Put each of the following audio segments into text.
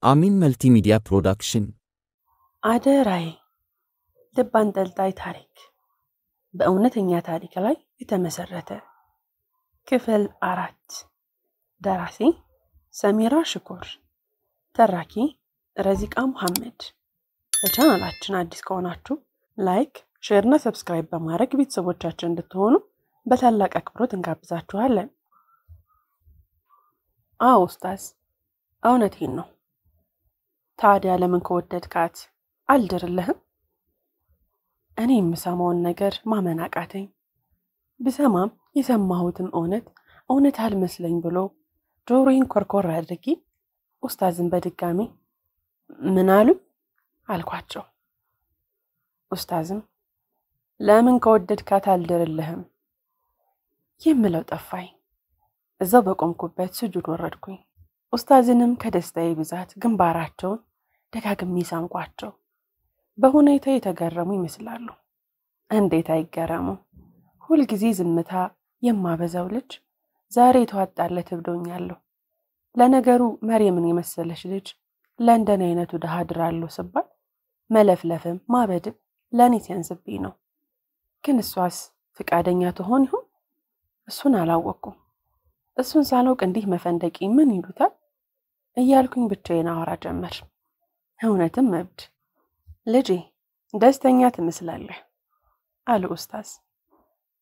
አሚን መልቲሚዲያ ፕሮዳክሽን አደራይ ልብ አንጠልጣይ ታሪክ በእውነተኛ ታሪክ ላይ የተመሰረተ ክፍል 4 ደራሲ ሰሚራ ሽኩር ተራኪ ረዚቃ መሐመድ ለቻናላችን አዲስ ከሆናችሁ ላይክ ሼር እና ሰብስክራይብ በማድረግ ቤተሰቦቻችን እንድትሆኑ በታላቅ አክብሮት እንጋብዛችኋለን። ኡስታዝ እውነቴን ነው። ታዲያ ለምን ከወደድካት አልድርልህም? እኔ የምሰማውን ነገር ማመን አቃተኝ። ብሰማም የሰማሁትም እውነት አልመስለኝ ብሎ ጆሮዬን ኮርኮር አድርጌ ኡስታዝን በድጋሚ ምን አሉ አልኳቸው። ኡስታዝም ለምን ከወደድካት አልድርልህም የምለው ጠፋኝ። እዛው በቆምኩበት ስጁድ ወረድኩኝ። ኡስታዝንም ከደስታዬ ብዛት ግንባራቸውን ደጋግሜ ሳምኳቸው። በሁኔታ የተገረሙ ይመስላሉ። እንዴት አይገረሙ? ሁልጊዜ ዝምታ የማበዛው ልጅ ዛሬ ተዋጣለት ብዶኛለሁ። ለነገሩ መርየምን የመሰለች ልጅ ለንደን አይነቱ ደሃ ድራለሁ ስባል መለፍለፍም ማበድም ለኔ ሲያንስብኝ ነው። ግን እሷስ ፍቃደኛ ትሆን ይሆን? እሱን አላወቅኩም። እሱን ሳላውቅ እንዲህ መፈንደቂ ምን ይሉታል እያልኩኝ ብቻዬን አወራ ጀመር። እውነትም እብድ ልጄ ደስተኛ ትመስላለህ አሉ ኡስታዝ።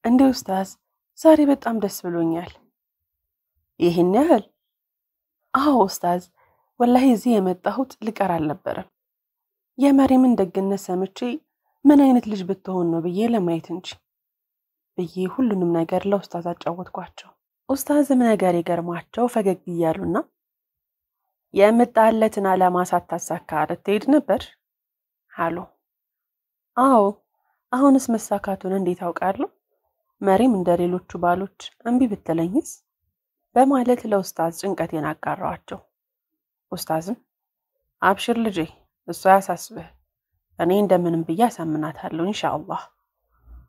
እንዴ ኡስታዝ ዛሬ በጣም ደስ ብሎኛል። ይሄን ያህል? አዎ ኡስታዝ ወላሂ እዚህ የመጣሁት ልቀር አልነበረም። የመሪምን ደግነት ሰምቼ ምን አይነት ልጅ ብትሆን ነው ብዬ ለማየት እንጂ ብዬ ሁሉንም ነገር ለኡስታዝ አጫወትኳቸው። ኡስታዝም ነገር ይገርማቸው ፈገግ እያሉና የመጣለትን ዓላማ ሳታሳካ ልትሄድ ነበር አሉ። አዎ አሁንስ መሳካቱን እንዴት አውቃለሁ? መሪም እንደሌሎቹ ባሎች እንቢ ብትለኝስ በማለት ለኡስታዝ ጭንቀቴን አጋራዋቸው። ኡስታዝም አብሽር ልጄ እሷ ያሳስብህ፣ እኔ እንደምንም ብዬ አሳምናታለሁ ኢንሻአላህ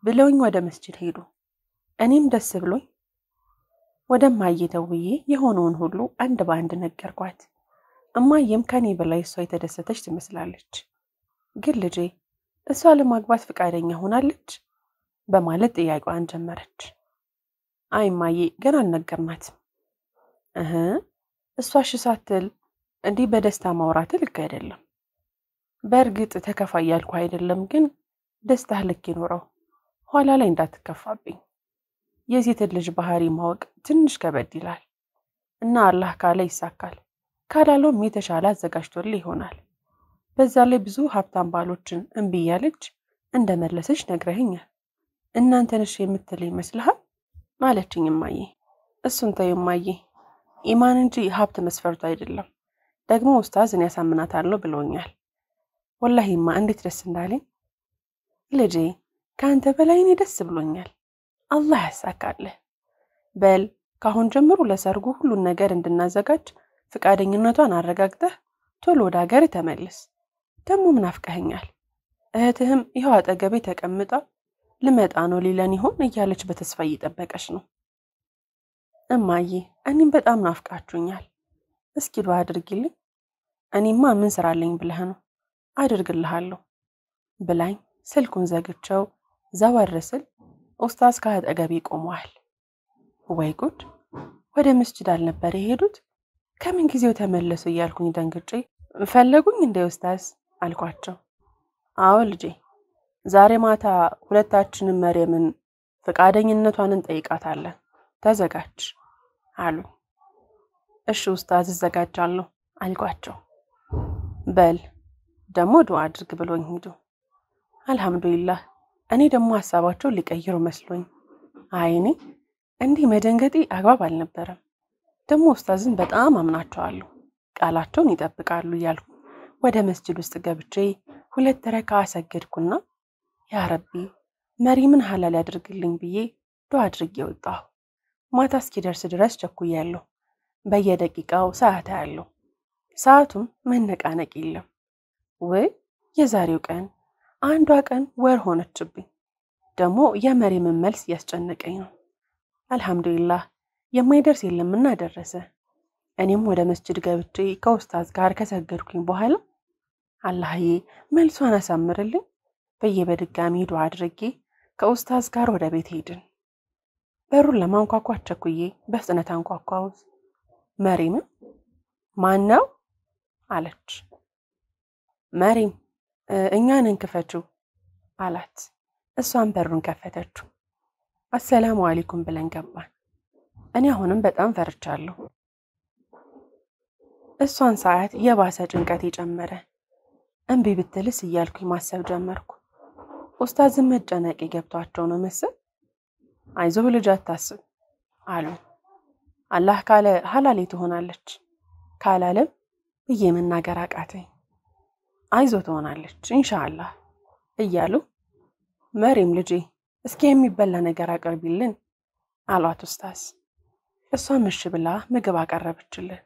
ብለውኝ ወደ መስጂድ ሄዱ። እኔም ደስ ብሎኝ ወደማዬ ደውዬ የሆነውን ሁሉ አንድ በአንድ ነገርኳት። እማዬም ከኔ በላይ እሷ የተደሰተች ትመስላለች። ግን ልጄ እሷ ለማግባት ፍቃደኛ ሆናለች በማለት ጥያቄዋን ጀመረች። አይ እማዬ ገና አልነገርናትም። እሷ እሺ ሳትል እንዲህ በደስታ ማውራት ልክ አይደለም። በእርግጥ ተከፋይ ያልኩ አይደለም፣ ግን ደስታ ልክ ይኖረው ኋላ ላይ እንዳትከፋብኝ። የሴት ልጅ ባህሪ ማወቅ ትንሽ ከበድ ይላል እና አላህ ካለ ይሳካል፣ ካላለም የተሻለ አዘጋጅቶልህ ይሆናል። በዛ ላይ ብዙ ሀብታም ባሎችን እንቢ ያለች እንደመለሰች ነግረኸኛል። እናንተንሽ የምትለኝ ይመስልሃል ማለችኝ እማዬ። እሱን ተይው እማዬ፣ ኢማን እንጂ ሀብት መስፈርቱ አይደለም። ደግሞ ኡስታዝን ያሳምናታለሁ ብለውኛል። ወላሂማ እንዴት ደስ እንዳለኝ ልጄ፣ ካንተ በላይ እኔ ደስ ብሎኛል። አላህ ያሳካልህ። በል ካሁን ጀምሮ ለሰርጉ ሁሉን ነገር እንድናዘጋጅ ፍቃደኝነቷን አረጋግጠህ ቶሎ ወደ ሀገር ተመለስ። ደግሞ ምናፍቀኸኛል። እህትህም ይኸው አጠገቤ ተቀምጣ ልመጣ ነው ሊለን ይሆን እያለች በተስፋ እየጠበቀች ነው። እማዬ እኔም በጣም ናፍቃችሁኛል። እስኪ ዱዓ አድርጊልኝ። እኔማ ምን ስራለኝ ብለህ ነው? አድርግልሃለሁ ብላኝ ስልኩን ዘግቼው ዘወር ስል ኡስታዝ ከአጠገቤ ቆመዋል። ወይ ጉድ! ወደ መስጂድ አልነበር የሄዱት? ከምን ጊዜው ተመለሱ እያልኩኝ ደንግጬ ፈለጉኝ እንደ ኡስታዝ አልኳቸው። አዎ ልጄ፣ ዛሬ ማታ ሁለታችንም መርየምን ፍቃደኝነቷን እንጠይቃታለን፣ ተዘጋጅ አሉ። እሺ ኡስታዝ እዘጋጃለሁ አልኳቸው። በል ደግሞ ዱዓ አድርግ ብሎኝ ሄዱ። አልሐምዱሊላህ። እኔ ደግሞ ሐሳባቸው ሊቀይሩ መስሎኝ አይኔ እንዲህ መደንገጤ አግባብ አልነበረም። ደግሞ ኡስታዝን በጣም አምናቸዋለሁ፣ ቃላቸውን ይጠብቃሉ እያልኩ ወደ መስጂድ ውስጥ ገብቼ 2 ረካ ሰገድኩና ያ ረቢ መርየምን ሐላል ያድርግልኝ ብዬ ዱዓ አድርጌ ወጣሁ። ማታ እስኪደርስ ድረስ ቸኩያለሁ። በየደቂቃው ሰዓት አያለሁ። ሰዓቱም መነቃነቅ የለም። ወይ የዛሬው ቀን አንዷ ቀን ወር ሆነችብኝ። ደግሞ የመርየምን መልስ ያስጨነቀኝ ነው። አልሐምዱሊላህ የማይደርስ የለምና ደረሰ። እኔም ወደ መስጂድ ገብቼ ከኡስታዝ ጋር ከሰገድኩኝ በኋላ አላህዬ መልሷን አሳምርልኝ ብዬ በድጋሚ ዱዓ አድርጌ ከኡስታዝ ጋር ወደ ቤት ሄድን። በሩን ለማንኳኳት ቸኩዬ በፍጥነት አንኳኳሁት። መሪም ማን ነው አለች። መሪም እኛ ነን ክፈችው አላት። እሷም በሩን ከፈተችው። አሰላሙ አለይኩም ብለን ገባን። እኔ አሁንም በጣም ፈርቻለሁ። እሷን ሰዓት የባሰ ጭንቀት ጨመረ። እንቢ ብትልስ እያልኩኝ ማሰብ ጀመርኩ። ኡስታዝም መጨነቅ ገብቷቸው ነው መሰል አይዞህ ልጅ አታስብ አሉ። አላህ ካለ ሐላሌ ትሆናለች ካላለም ብዬ መናገር አቃተኝ። አይዞህ ትሆናለች ኢንሻአላህ እያሉ መሪም ልጄ እስኪ የሚበላ ነገር አቅርቢልን አሏት ኡስታዝ። እሷም እሺ ብላ ምግብ አቀረበችልን።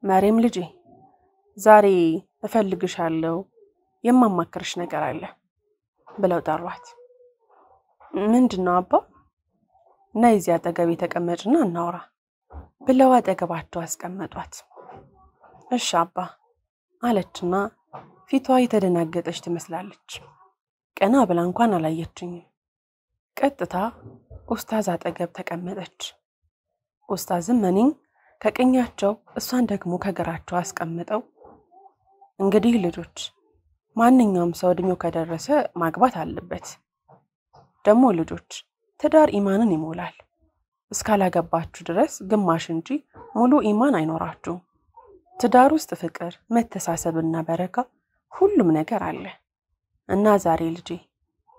መሪም ልጄ ዛሬ እፈልግሻለሁ የማማክርሽ ነገር አለ ብለው ጠሯት። ምንድነው አባ? ነይ እዚህ አጠገቤ ተቀመጭና እናውራ ብለው አጠገባቸው አስቀመጧት። እሺ አባ አለችና ፊቷ የተደናገጠች ትመስላለች። ቀና ብላ እንኳን አላየችኝም። ቀጥታ ኡስታዝ አጠገብ ተቀመጠች። ኡስታዝም እኔን ከቀኛቸው እሷን ደግሞ ከግራቸው አስቀምጠው እንግዲህ ልጆች ማንኛውም ሰው እድሜው ከደረሰ ማግባት አለበት። ደግሞ ልጆች ትዳር ኢማንን ይሞላል። እስካላገባችሁ ድረስ ግማሽ እንጂ ሙሉ ኢማን አይኖራችሁም። ትዳር ውስጥ ፍቅር፣ መተሳሰብና በረካ ሁሉም ነገር አለ እና ዛሬ ልጄ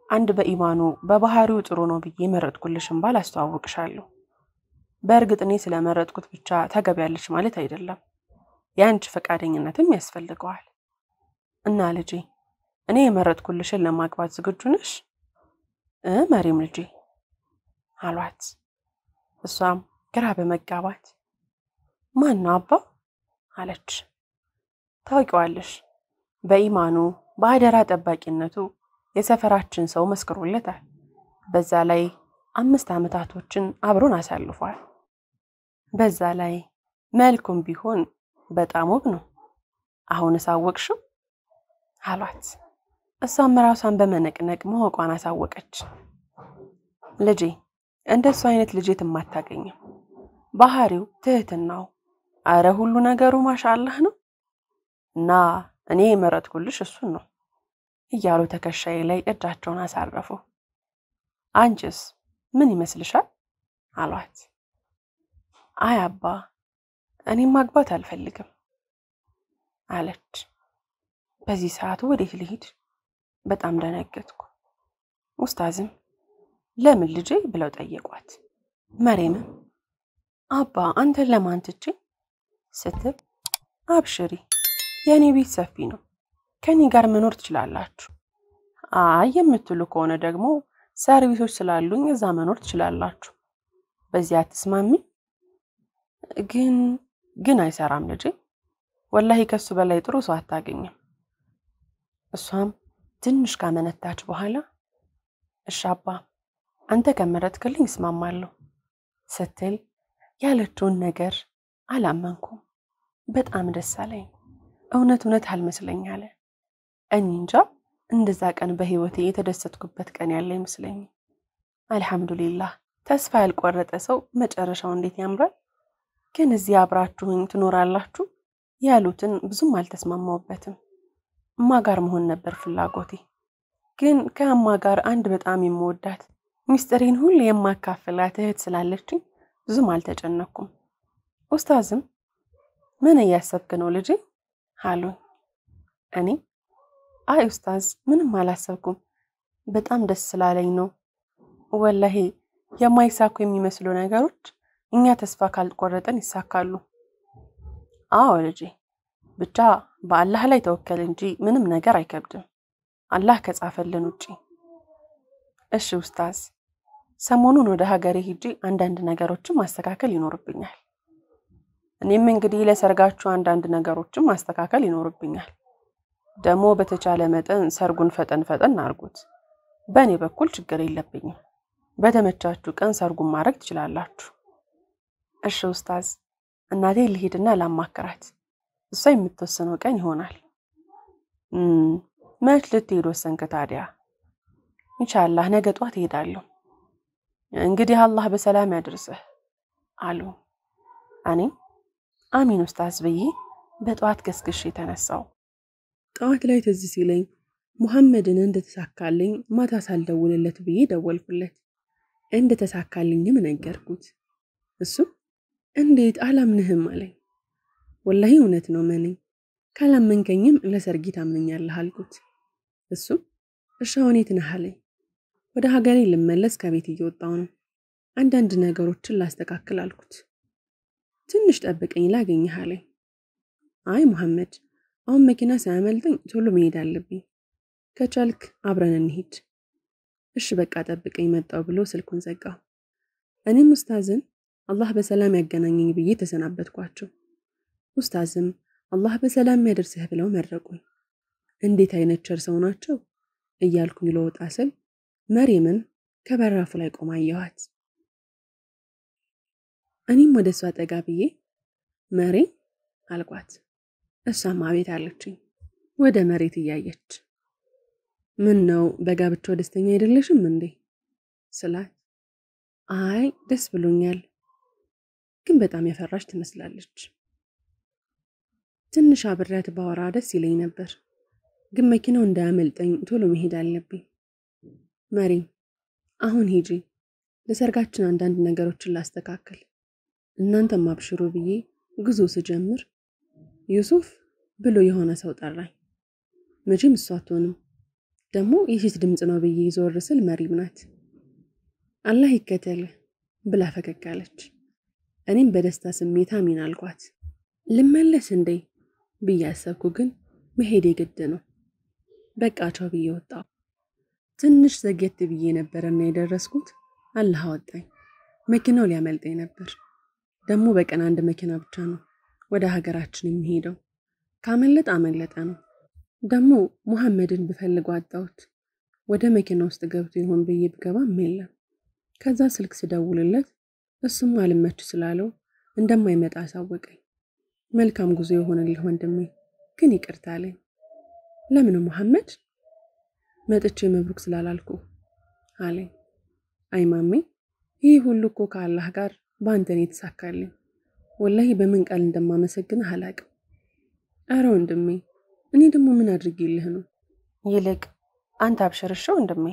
አንድ በኢማኑ በባህሪው ጥሩ ነው ብዬ መረጥኩልሽም ባል አስተዋውቅሻለሁ። በእርግጥ እኔ ስለመረጥኩት ብቻ ታገቢያለሽ ማለት አይደለም። ያንቺ ፈቃደኝነትም ያስፈልገዋል። እና ልጄ እኔ የመረጥኩልሽን ለማግባት ዝግጁ ነሽ? መሪም ልጄ አሏት። እሷም ግራ በመጋባት ማን ነው አባ አለች። ታውቂዋለሽ፣ በኢማኑ በአደራ ጠባቂነቱ የሰፈራችን ሰው መስክሮለታል። በዛ ላይ 5 ዓመታቶችን አብሮን አሳልፏል። በዛ ላይ መልኩም ቢሆን በጣም ውብ ነው። አሁን ሳወቅሽው አሏት። እሷም ራሷን በመነቅነቅ ማወቋን አሳወቀች። ልጄ እንደሱ አይነት ልጅ የማታገኝም። ባህሪው፣ ትህትናው፣ አረ ሁሉ ነገሩ ማሻአላህ ነው እና እኔ የመረጥኩልሽ እሱን ነው እያሉ ተከሻዬ ላይ እጃቸውን አሳረፉ። አንቺስ ምን ይመስልሻል አሏት። አይ አባ እኔ ማግባት አልፈልግም አለች። በዚህ ሰዓት ወዴት ልሂድ? በጣም ደነገጥኩ። ኡስታዝም ለምን ልጄ ብለው ጠየቋት። መሪም አባ አንተን ለማን ትቼ ስትል አብሽሪ የኔ ቤት ሰፊ ነው፣ ከኔ ጋር መኖር ትችላላችሁ። አይ የምትሉ ከሆነ ደግሞ ሰርቪሶች ስላሉኝ እዛ መኖር ትችላላችሁ። በዚያ አትስማሚ? ግን አይሰራም ልጄ፣ ወላሂ ከሱ በላይ ጥሩ ሰው አታገኝም። እሷም ትንሽ ካመነታች በኋላ እሺ አባ አንተ ከመረጥክልኝ እስማማለሁ ስትል ያለችውን ነገር አላመንኩም። በጣም ደስ አለኝ። እውነት አልመስለኝ አለ። እኔ እንጃ እንደዛ ቀን በህይወቴ የተደሰትኩበት ቀን ያለ ይመስለኝ። አልহামዱሊላህ ተስፋ ያልቆረጠ ሰው መጨረሻው እንዴት ያምራል። ግን እዚህ አብራችሁኝ ትኖራላችሁ ያሉትን ብዙም አልተስማማውበትም። እማ ጋር መሆን ነበር ፍላጎቴ። ግን ከእማ ጋር አንድ በጣም የምወዳት ሚስጥሬን ሁሉ የማካፈላት እህት ስላለችኝ ብዙም አልተጨነኩም። ኡስታዝም ምን እያሰብክ ነው ልጄ አሉኝ። እኔ አይ ኡስታዝ ምንም አላሰብኩም፣ በጣም ደስ ስላለኝ ነው። ወላሂ የማይሳኩ የሚመስሉ ነገሮች እኛ ተስፋ ካልቆረጠን ይሳካሉ። አዎ ልጄ ብቻ በአላህ ላይ ተወከል እንጂ ምንም ነገር አይከብድም፣ አላህ ከጻፈልን ውጪ። እሺ ኡስታዝ ሰሞኑን ወደ ሀገሬ ሄጄ አንዳንድ ነገሮችን ማስተካከል ይኖርብኛል። እኔም እንግዲህ ለሰርጋችሁ አንዳንድ ነገሮችን ማስተካከል ይኖርብኛል። ደግሞ በተቻለ መጠን ሰርጉን ፈጠን አርጉት። በእኔ በኩል ችግር የለብኝም። በተመቻችሁ ቀን ሰርጉን ማድረግ ትችላላችሁ። እሺ ኡስታዝ እናቴ ልሄድና ላማክራት፣ እሷ የምትወስነው ቀን ይሆናል። መች ልትሄድ ወሰንክ ታዲያ? ኢንሻአላህ ነገ ጧት እሄዳለሁ። እንግዲህ አላህ በሰላም ያድርስህ አሉ። እኔ አሚን ኡስታዝ ብዬ በጠዋት ገስግሼ ተነሳው። ጠዋት ላይ ትዝ ሲለኝ ሙሐመድን እንደተሳካልኝ ማታ ሳልደውልለት ብዬ ደወልኩለት። እንደተሳካልኝም ነገርኩት። እሱ እንዴት አላምንህም አለኝ። ወላሂ እውነት ነው መነኝ፣ ካላመንከኝም ለሰርጊ ታምነኛለህ አልኩት። እሱ እሺ አሁን የት ነህ አለኝ። ወደ ሀገሬ ልመለስ ከቤት እየወጣሁ ነው። አንዳንድ ነገሮችን ላስተካክል አልኩት። ትንሽ ጠብቀኝ ላገኝህ አለኝ። አይ ሙሐመድ አሁን መኪና ሳያመልጠኝ ቶሎ መሄድ አለብኝ። ከቻልክ አብረን እንሂድ። እሺ በቃ ጠብቀኝ መጣው ብሎ ስልኩን ዘጋው። እኔም ኡስታዝን አላህ በሰላም ያገናኘኝ ብዬ ተሰናበትኳቸው። ኡስታዝም አላህ በሰላም ያደርስህ ብለው መረቁኝ። እንዴት አይነት ቸር ሰው ናቸው እያልኩኝ ልወጣ ስል መሪምን ከበራፉ ላይ ቆማ አየኋት። እኔም ወደ እሷ ጠጋ ብዬ መሪ አልኳት። እሷም አቤት አለችኝ ወደ መሬት እያየች። ምን ነው በጋብቻው ደስተኛ አይደለሽም እንዴ ስላት፣ አይ ደስ ብሎኛል፣ ግን በጣም ያፈራሽ ትመስላለች። ትንሽ አብሬያት ባወራ ደስ ይለኝ ነበር፣ ግን መኪናው እንዳያመልጠኝ ቶሎ መሄድ አለብኝ። መሪም አሁን ሂጂ፣ ለሰርጋችን አንዳንድ ነገሮችን ላስተካክል፣ እናንተም አብሽሩ ብዬ ጉዞ ስጀምር ዩሱፍ ብሎ የሆነ ሰው ጠራኝ። መቼም እሷ አትሆንም፣ ደግሞ የሴት ድምጽ ነው ብዬ ዞር ስል መሪም ናት። አላህ ይከተል ብላ ፈገግ አለች። እኔም በደስታ ስሜት አሚን አልኳት። ልመለስ እንዴ ብዬ አሰብኩ፣ ግን መሄድ የግድ ነው። በቃ ቻው ብዬ ወጣሁ። ትንሽ ዘግየት ብዬ ነበርና የደረስኩት አላህ አወጣኝ። መኪናው ሊያመልጠኝ ነበር። ደግሞ በቀን አንድ መኪና ብቻ ነው ወደ ሀገራችን የሚሄደው። ካመለጠ አመለጠ ነው። ደግሞ ሙሐመድን ብፈልገው አጣሁት። ወደ መኪና ውስጥ ገብቶ ይሆን ብዬ ብገባም የለም። ከዛ ስልክ ስደውልለት እሱም አልመች ስላለው እንደማይመጣ አሳወቀኝ። መልካም ጉዞ ይሆንልህ ወንድሜ፣ ግን ይቅርታ አለኝ። ለምን ሙሐመድ? መጥቼ መብሩክ ስላላልኩ አለኝ። አይ ማሜ፣ ይህ ሁሉ እኮ ከአላህ ጋር በአንተ ነው የተሳካልኝ። ወላሂ በምን ቃል እንደማመሰግንህ አላቅም። አረ ወንድሜ፣ እኔ ደግሞ ምን አድርጌልህ ነው? ይልቅ አንተ አብሽርሽ ወንድሜ።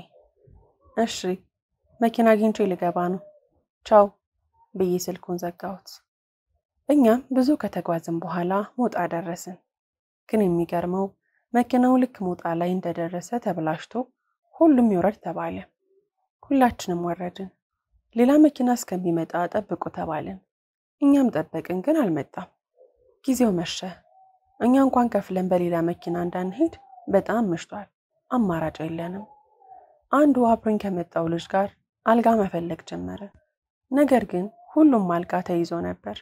እሺ መኪና አግኝቼ ልገባ ነው፣ ቻው ብዬ ስልኩን ዘጋሁት። እኛም ብዙ ከተጓዝን በኋላ ሞጣ ደረስን። ግን የሚገርመው መኪናው ልክ ሞጣ ላይ እንደደረሰ ተብላሽቶ ሁሉም ይወረድ ተባለ። ሁላችንም ወረድን። ሌላ መኪና እስከሚመጣ ጠብቁ ተባልን። እኛም ጠበቅን፣ ግን አልመጣም። ጊዜው መሸ። እኛ እንኳን ከፍለን በሌላ መኪና እንዳንሄድ በጣም መሽቷል። አማራጭ የለንም። አንዱ አብሮኝ ከመጣው ልጅ ጋር አልጋ መፈለግ ጀመረ። ነገር ግን ሁሉም አልጋ ተይዞ ነበር።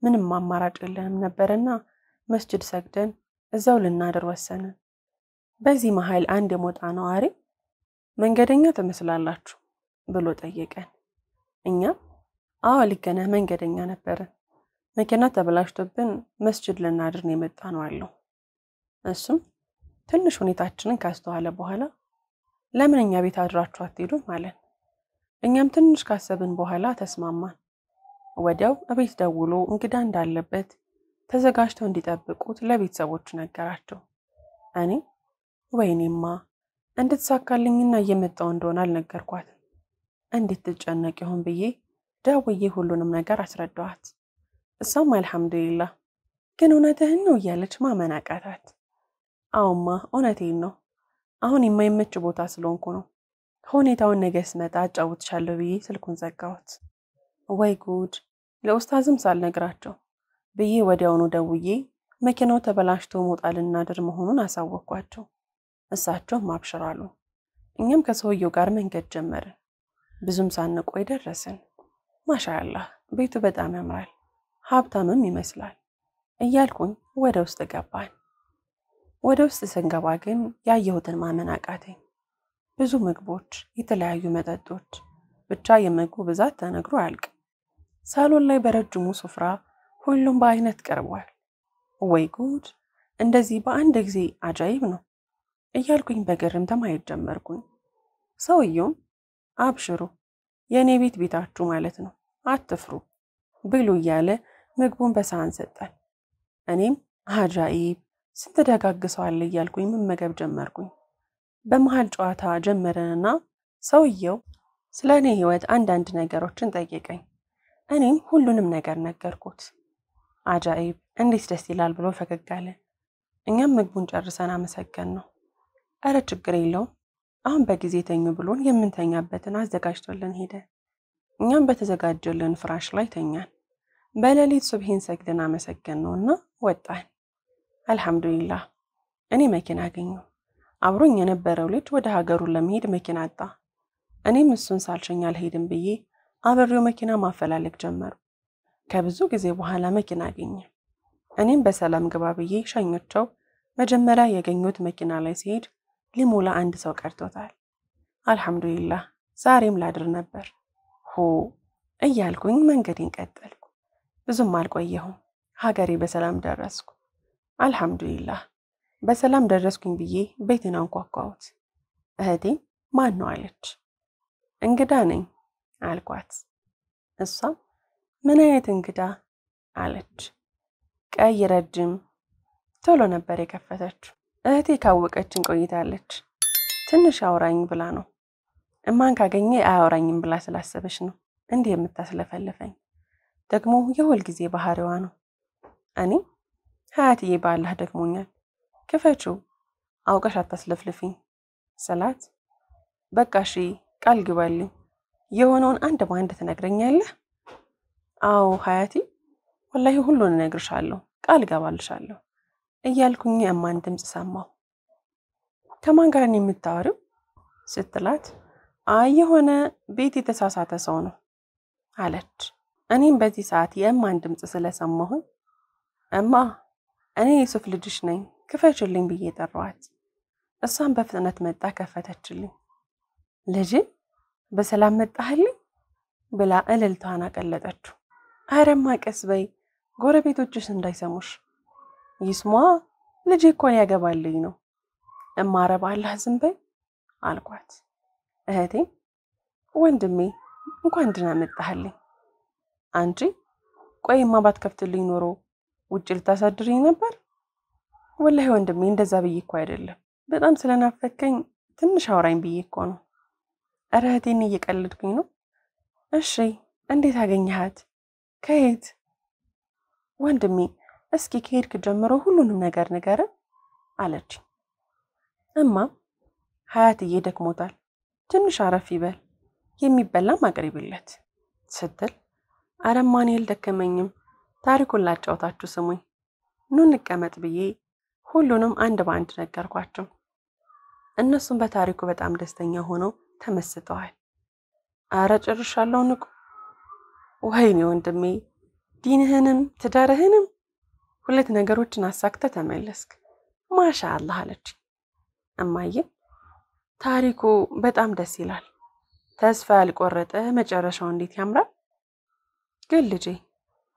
ምንም አማራጭ የለንም ነበርና መስጂድ ሰግደን እዛው ልናድር ወሰንን። በዚህ መሃል አንድ የሞጣ ነዋሪ መንገደኛ ትመስላላችሁ ብሎ ጠየቀን። እኛም አዎ ልክ ነህ መንገደኛ ነበርን፣ መኪና ተበላሽቶብን መስጂድ ልናድር ነው የመጣነው አለው። እሱም ትንሽ ሁኔታችንን ካስተዋለ በኋላ ለምን እኛ ቤት አድራችሁ አትሄዱም አለን። እኛም ትንሽ ካሰብን በኋላ ተስማማን። ወዲያው እቤት ደውሎ እንግዳ እንዳለበት ተዘጋጅተው እንዲጠብቁት ለቤተሰቦቹ ነገራቸው። እኔ ወይኔማ እንድትሳካልኝና እየመጣው እንደሆነ አልነገርኳትም። እንዴት ትጨነቅ ይሆን ብዬ ደውዬ ሁሉንም ነገር አስረዳኋት። እሷም አልሐምዱሊላህ ግን እውነትህን ነው እያለች ማመን አቃታት። አዎማ እውነቴን ነው፣ አሁን የማይመች ቦታ ስለሆንኩ ነው። ሁኔታውን ነገ ስመጣ አጫውትሻለሁ ብዬ ስልኩን ዘጋሁት። ወይ ጉድ! ለኡስታዝም ሳልነግራቸው ብዬ ወዲያውኑ ደውዬ መኪናው ተበላሽቶ ሞጣ ልናድር መሆኑን አሳወቅኳቸው። እሳቸውም አብሽራሉ። እኛም ከሰውየው ጋር መንገድ ጀመርን። ብዙም ሳንቆይ ደረስን። ማሻአላህ ቤቱ በጣም ያምራል፣ ሀብታምም ይመስላል እያልኩኝ ወደ ውስጥ ገባን። ወደ ውስጥ ስንገባ ግን ያየሁትን ማመን አቃተኝ። ብዙ ምግቦች፣ የተለያዩ መጠጦች፣ ብቻ የምግቡ ብዛት ተነግሮ አያልቅም። ሳሎን ላይ በረጅሙ ሱፍራ ሁሉም በአይነት ቀርቧል። ወይ ጉድ! እንደዚህ በአንድ ጊዜ አጃይብ ነው እያልኩኝ በግርምት ማየት ጀመርኩኝ። ሰውየውም አብሽሩ፣ የእኔ ቤት ቤታችሁ ማለት ነው፣ አትፍሩ ብሉ እያለ ምግቡን በሳህን ሰጠን። እኔም አጃይብ ስንት ደጋግሰዋል እያልኩኝ መመገብ ጀመርኩኝ። በመሃል ጨዋታ ጀመረንና ሰውየው ስለ እኔ ህይወት አንዳንድ ነገሮችን ጠየቀኝ። እኔም ሁሉንም ነገር ነገርኩት። አጃይብ እንዴት ደስ ይላል ብሎ ፈገግ አለ። እኛም ምግቡን ጨርሰን አመሰገን ነው። እረ ችግር የለውም አሁን በጊዜ ተኙ ብሎን የምንተኛበትን አዘጋጅቶልን ሄደ። እኛም በተዘጋጀልን ፍራሽ ላይ ተኛን። በሌሊት ሱብሂን ሰግደን አመሰገን ነውና ወጣን። አልሐምዱሊላህ እኔ መኪና አገኘሁ። አብሮኝ የነበረው ልጅ ወደ ሀገሩ ለመሄድ መኪና አጣ። እኔም እሱን ሳልሸኝ አልሄድም ብዬ አብሬው መኪና ማፈላለግ ጀመሩ። ከብዙ ጊዜ በኋላ መኪና አገኘ። እኔም በሰላም ግባ ብዬ ሸኘቸው። መጀመሪያ ያገኙት መኪና ላይ ሲሄድ ሊሞላ አንድ ሰው ቀርቶታል። አልሐምዱሊላህ ዛሬም ላድር ነበር እያልኩኝ መንገዴን ቀጠልኩ። ብዙም አልቆየሁም፣ ሀገሬ በሰላም ደረስኩ። አልሐምዱሊላህ በሰላም ደረስኩኝ ብዬ ቤቴን አንኳኳሁት። እህቴም ማን ነው አለች። እንግዳ ነኝ አልኳት። እሷም ምን አይነት እንግዳ አለች። ቀይ ረጅም ቶሎ ነበር የከፈተችው። እህቴ ካወቀችን ቆይታለች። ትንሽ አውራኝ ብላ ነው። እማን ካገኘ አያወራኝም ብላ ስላሰበች ነው እንዲህ የምታስለፈልፈኝ። ደግሞ የሁል ጊዜ ባህሪዋ ነው። እኔ ሀያትዬ ባላህ ደክሞኛል፣ ክፈችው፣ አውቀሽ አታስለፍልፊኝ ስላት፣ በቃ እሺ ቃል ግባልኝ፣ የሆነውን አንድ በአንድ ትነግረኛለህ? አዎ ሀያቲ ወላሂ ሁሉን እነግርሻለሁ፣ ቃል ገባልሻለሁ እያልኩኝ የእማን ድምፅ ሰማሁ። ከማን ጋር ነው የምታወሪው ስትላት፣ አይ የሆነ ቤት የተሳሳተ ሰው ነው አለች። እኔም በዚህ ሰዓት የእማን ድምፅ ስለሰማሁኝ እማ እኔ የሱፍ ልጅሽ ነኝ ክፈችልኝ ብዬ ጠራኋት። እሷም በፍጥነት መጣ ከፈተችልኝ። ልጅ በሰላም መጣህልኝ ብላ እልልታዋን አቀለጠችው። አረማ ቀስ በይ ጎረቤቶችሽ እንዳይሰሙሽ። ይስማ ልጅ እኮ ያገባልኝ ነው። እማረባ አላህ ዝም በይ አልኳት። እህቴም ወንድሜ እንኳን ደህና መጣህልኝ። አንቺ ቆይማ ባትከፍትልኝ ኖሮ ውጭ ልታሳድሪኝ ነበር። ወላሂ ወንድሜ እንደዛ ብዬ እኮ አይደለም፣ በጣም ስለናፈከኝ ትንሽ አውራኝ ብዬ እኮ ነው። ኧረ እህቴን እየቀለድኩኝ ነው። እሺ እንዴት አገኘሃት? ከየት? ወንድሜ እስኪ ከሄድክ ጀምሮ ሁሉንም ነገር ንገረን አለች። እማም ሀያትዬ ደክሞታል፣ ትንሽ አረፍ ይበል፣ የሚበላም አቅርቢለት ስትል፣ አረማን ያልደከመኝም ታሪኩን ላጫውታችሁ ስሙኝ፣ ኑ እንቀመጥ ብዬ ሁሉንም አንድ በአንድ ነገርኳቸው። እነሱም በታሪኩ በጣም ደስተኛ ሆነው ተመስጠዋል። አረ ጨርሻለሁ ንቁ። ወይኔ ወንድሜ ዲንህንም ትዳርህንም ሁለት ነገሮችን አሳክተ ተመለስክ፣ ማሻአላህ አለች። እማዬ ታሪኩ በጣም ደስ ይላል፣ ተስፋ ያልቆረጠ መጨረሻው እንዴት ያምራል። ግን ልጄ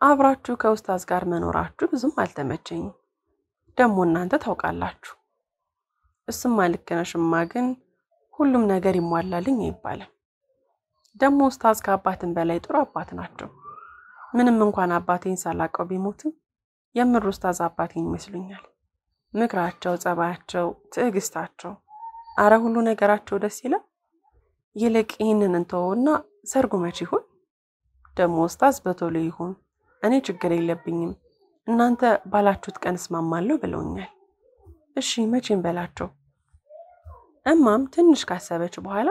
አብራችሁ ከኡስታዝ ጋር መኖራችሁ ብዙም አልተመቸኝም። ደግሞ እናንተ ታውቃላችሁ። እሱማ ልክ ነሽማ፣ ግን ሁሉም ነገር ይሟላልኝ አይባልም። ደግሞ ኡስታዝ ከአባትን በላይ ጥሩ አባት ናቸው። ምንም እንኳን አባቴን ሳላቀው ቢሞትም የምር ኡስታዝ አባቴን ይመስሉኛል። ምክራቸው፣ ጸባያቸው፣ ትዕግስታቸው፣ አረ ሁሉ ነገራቸው ደስ ይላል። ይልቅ ይህንን እንተውና ሰርጉ መቼ ይሁን? ደግሞ ኡስታዝ በቶሎ ይሁን፣ እኔ ችግር የለብኝም፣ እናንተ ባላችሁት ቀን እስማማለሁ ብለውኛል። እሺ መቼም በላቸው። እማም ትንሽ ካሰበች በኋላ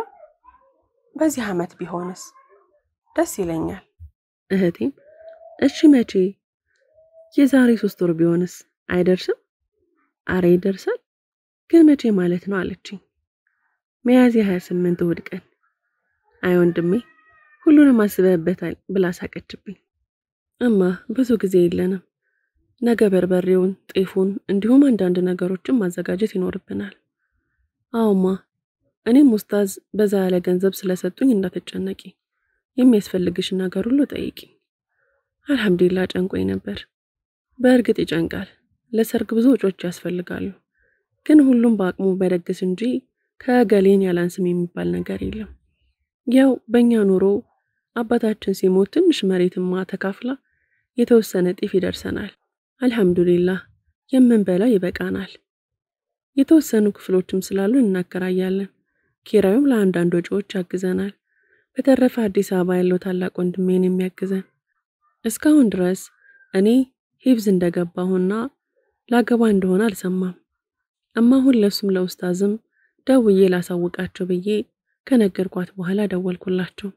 በዚህ ዓመት ቢሆንስ ደስ ይለኛል። እህቴም እሺ መቼ? የዛሬ 3 ወር ቢሆንስ አይደርስም? አረ ይደርሳል፣ ግን መቼ ማለት ነው አለችኝ። ሚያዝያ 28 እሑድ ቀን። አይ ወንድሜ ሁሉንም አስበህበታል ብላ ሳቀችብኝ። እማ ብዙ ጊዜ የለንም፣ ነገ በርበሬውን፣ ጤፉን እንዲሁም አንዳንድ ነገሮችን ማዘጋጀት ይኖርብናል። አዎማ እኔም ኡስታዝ በዛ ያለ ገንዘብ ስለሰጡኝ እንዳትጨነቂ፣ የሚያስፈልግሽ ነገር ሁሉ ጠይቂ። አልሐምዱሊላህ ጨንቆኝ ነበር። በእርግጥ ይጨንቃል። ለሰርግ ብዙ ወጪዎች ያስፈልጋሉ። ግን ሁሉም በአቅሙ በደግስ እንጂ ከገሌን ያላንስም የሚባል ነገር የለም። ያው በእኛ ኑሮ አባታችን ሲሞት ትንሽ መሬትማ ተካፍላ የተወሰነ ጤፍ ይደርሰናል። አልሐምዱሊላህ የምንበላው ይበቃናል። የተወሰኑ ክፍሎችም ስላሉ እናከራያለን። ኪራዩም ለአንዳንድ ወጪዎች ያግዘናል። በተረፈ አዲስ አበባ ያለው ታላቅ ወንድሜን የሚያግዘን። እስካሁን ድረስ እኔ ሂፍዝ እንደገባሁና ላገባ እንደሆነ አልሰማም። እማ አሁን ለሱም ለኡስታዝም ደውዬ ላሳውቃቸው ብዬ ከነገርኳት በኋላ ደወልኩላቸው።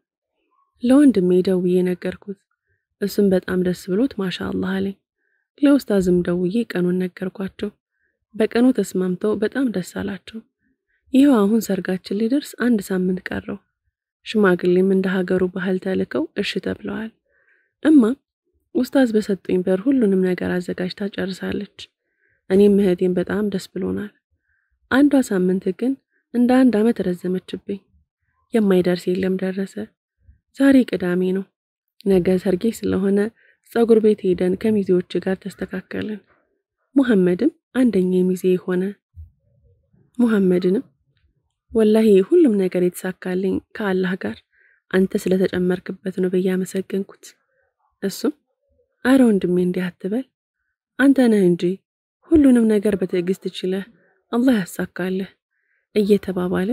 ለወንድሜ ደውዬ ነገርኩት። እሱም በጣም ደስ ብሎት ማሻአላህ አለኝ። ለኡስታዝም ደውዬ ቀኑን ነገርኳቸው። በቀኑ ተስማምተው በጣም ደስ አላቸው። ይኸው አሁን ሰርጋችን ሊደርስ 1 ሳምንት ቀረው። ሽማግሌም እንደ ሀገሩ ባህል ተልከው እሺ ተብለዋል። እማ ኡስታዝ በሰጡኝ በር ሁሉንም ነገር አዘጋጅታ ጨርሳለች። እኔም እህቴም በጣም ደስ ብሎናል። አንዷ ሳምንት ግን እንደ 1 ዓመት ረዘመችብኝ። የማይደርስ የለም ደረሰ። ዛሬ ቅዳሜ ነው። ነገ ሰርጌ ስለሆነ ጸጉር ቤት ሄደን ከሚዜዎች ጋር ተስተካከልን። ሙሐመድም አንደኛ ሚዜ ሆነ። ሙሐመድንም ወላሂ ሁሉም ነገር የተሳካልኝ ከአላህ ጋር አንተ ስለተጨመርክበት ነው ብዬ አመሰገንኩት። እሱም አረ ወንድሜ እንዲህ አትበል፣ አንተ ነህ እንጂ ሁሉንም ነገር በትዕግስት ችለህ አላህ ያሳካልህ እየተባባለ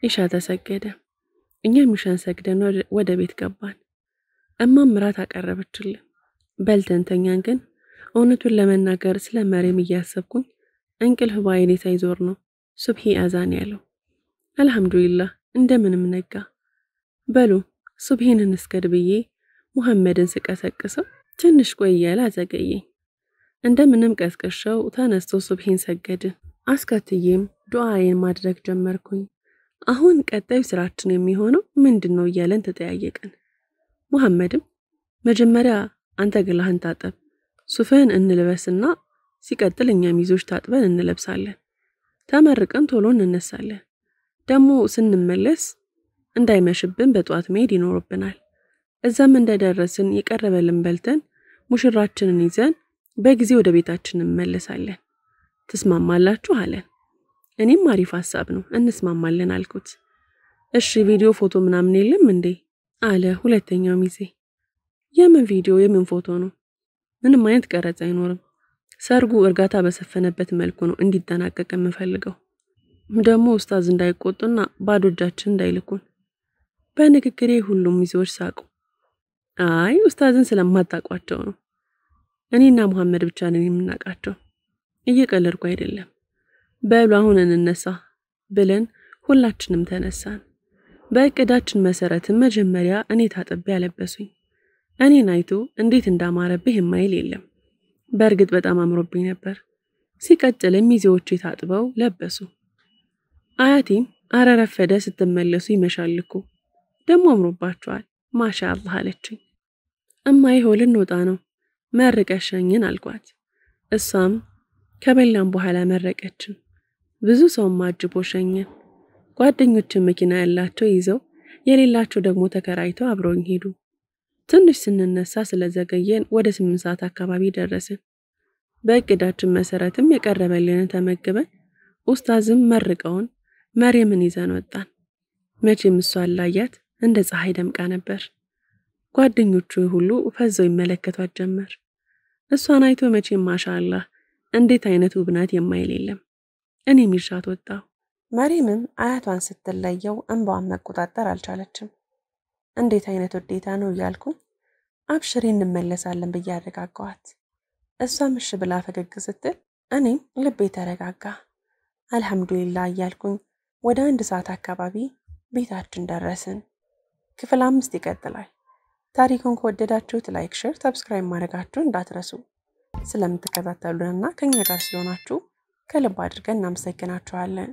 ኢሻ ተሰገደ። እኛም ኢሻን ሰግደን ወደ ቤት ገባን። እማም ምራት አቀረበችልን። በልተን ተኛን። ግን እውነቱን ለመናገር ስለ መሬም እያሰብኩኝ እንቅልፍ ባይኔ ሳይዞር ነው ሱብሂ አዛን ያለው። አልሐምዱሊላህ እንደምንም ነጋ። በሉ ሱብሂን እንስገድ ብዬ ሙሐመድን ስቀሰቅሰው ትንሽ ቆይ እያለ አዘገየኝ። እንደምንም ቀስቅሸው ተነስቶ ሱብሂን ሰገድን። አስከትዬም ዱዓዬን ማድረግ ጀመርኩኝ። አሁን ቀጣዩ ስራችን የሚሆነው ምንድነው እያለን ተጠያየቅን። ሙሐመድም መጀመሪያ አንተ ገላህን ታጠብ፣ ሱፍህን እንልበስና ሲቀጥል እኛ ሚዜዎች ታጥበን እንለብሳለን። ተመርቀን ቶሎ እንነሳለን። ደግሞ ስንመለስ እንዳይመሽብን በጧት መሄድ ይኖርብናል። እዛም እንደደረስን የቀረበልን በልተን ሙሽራችንን ይዘን በጊዜ ወደ ቤታችን እንመለሳለን። ትስማማላችሁ አለን። እኔም አሪፍ ሐሳብ ነው እንስማማለን አልኩት። እሺ ቪዲዮ ፎቶ ምናምን የለም እንዴ አለ ሁለተኛው ሚዜ። የምን ቪዲዮ የምን ፎቶ ነው? ምንም አይነት ቀረጻ አይኖርም። ሰርጉ እርጋታ በሰፈነበት መልኩ ነው እንዲጠናቀቅ የምፈልገው። ደግሞ ኡስታዝ እንዳይቆጡና ባዶ እጃችን እንዳይልኩን። በንግግሬ ሁሉም ሚዜዎች ሳቁ። አይ ኡስታዝን ስለማታውቋቸው ነው። እኔና ሙሐመድ ብቻ ነን የምናውቃቸው። እየቀለድኩ አይደለም። በሉ አሁን እንነሳ ብለን ሁላችንም ተነሳን። በእቅዳችን መሰረት መጀመሪያ እኔ ታጥቤ ያለበሱኝ። እኔን አይቶ እንዴት እንዳማረብህ የማይል የለም። በእርግጥ በጣም አምሮብኝ ነበር። ሲቀጥልም ሚዜዎቼ ታጥበው ለበሱ። አያቴም አረረፈደ ስትመለሱ ይመሻል እኮ ደግሞ አምሮባችኋል ማሻአላህ አለችኝ። እማዬ ሆል እንወጣ ነው መርቀሸኝን አልኳት። እሷም ከበላም በኋላ መረቀችን። ብዙ ሰውም አጅቦ ሸኘን። ጓደኞችን መኪና ያላቸው ይዘው የሌላቸው ደግሞ ተከራይተው አብረውኝ ሄዱ። ትንሽ ስንነሳ ስለዘገየን ወደ 8 ሰዓት አካባቢ ደረስን። በእቅዳችን መሰረትም የቀረበልንን ተመግበን ኡስታዝም መርቀውን መርየምን ይዘን ወጣን። መቼም እሷ አላያት እንደ ፀሐይ ደምቃ ነበር። ጓደኞቹ ሁሉ ፈዘው ይመለከቷት ጀመር። እሷን አይቶ መቼም ማሻአላህ እንዴት አይነት ውብ ናት የማይል የለም። እኔም ይሻት ወጣሁ። መርየምም አያቷን ስትለየው እንባዋን መቆጣጠር አልቻለችም። እንዴት አይነት ውዴታ ነው እያልኩኝ አብሽሪ እንመለሳለን ብዬ አረጋጋኋት። እሷም እሺ ብላ ፈገግ ስትል እኔም ልቤ ተረጋጋ። አልሐምዱሊላህ እያልኩኝ ወደ 1 ሰዓት አካባቢ ቤታችን ደረስን። ክፍል 5 ይቀጥላል። ታሪኩን ከወደዳችሁት ላይክ፣ ሼር፣ ሰብስክራይብ ማድረጋችሁን እንዳትረሱ። ስለምትከታተሉንና ከኛ ጋር ስለሆናችሁ ከልብ አድርገን እናመሰግናችኋለን።